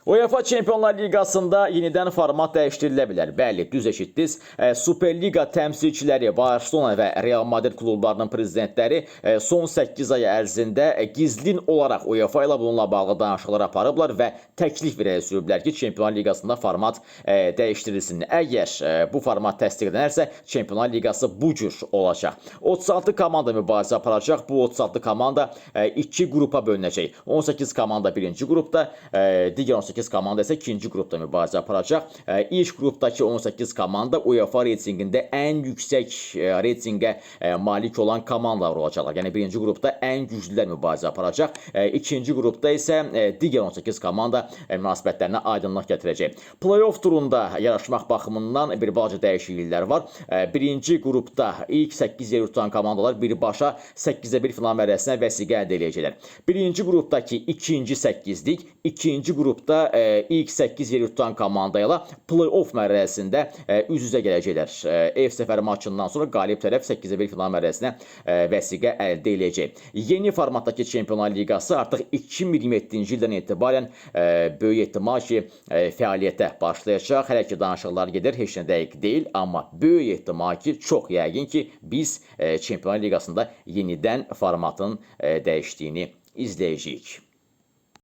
UEFA Çempionlar Liqasında yenidən format dəyişdirilə bilər. Bəli, düz eşitdiniz. Superliqa təmsilçiləri Barcelona və Real Madrid klublarının prezidentləri son 8 ay ərzində gizlin olaraq UEFA ilə bununla bağlı danışıqlar aparıblar və təklif irəli sürüblər ki, Çempionlar Liqasında format dəyişdirilsin. Əgər bu format təsdiq edilərsə, Çempionlar Liqası bu cür olacaq. 36 komanda mübarizə aparacaq. Bu 36 komanda 2 qrupa bölünəcək. 18 komanda birinci qrupda, digər 18 komanda isə ikinci qrupda mübarizə aparacaq. İlk qrupdakı 18 komanda UEFA reytinqində ən yüksək reytinqə malik olan komandalar olacaqlar. Yəni birinci qrupda ən güclülər mübarizə aparacaq. İkinci qrupda isə digər 18 komanda münasibətlərinə aydınlıq gətirəcək. Playoff turunda yarışmaq baxımından bir balaca dəyişikliklər var. Birinci qrupda ilk 8 yer tutan komandalar birbaşa 8-ə 1 final mərhələsinə vəsiqə əldə edəcəklər. Birinci qrupdakı ikinci 8-lik, ikinci qrupda ilk 8 yeri tutan komanda ilə play-off mərhələsində üz-üzə gələcəklər. Ev səfəri maçından sonra qalib tərəf 8-ə 1 final mərhələsinə vəsiqə əldə edəcək. Yeni formatdakı Çempionlar Liqası artıq 2027-ci ildən etibarən böyük ehtimal ki, fəaliyyətə başlayacaq. Hələ ki, danışıqlar gedir, heç nə dəqiq deyil, amma böyük ehtimal ki, çox yəqin ki, biz Çempionlar Liqasında yenidən formatın dəyişdiyini izləyəcəyik.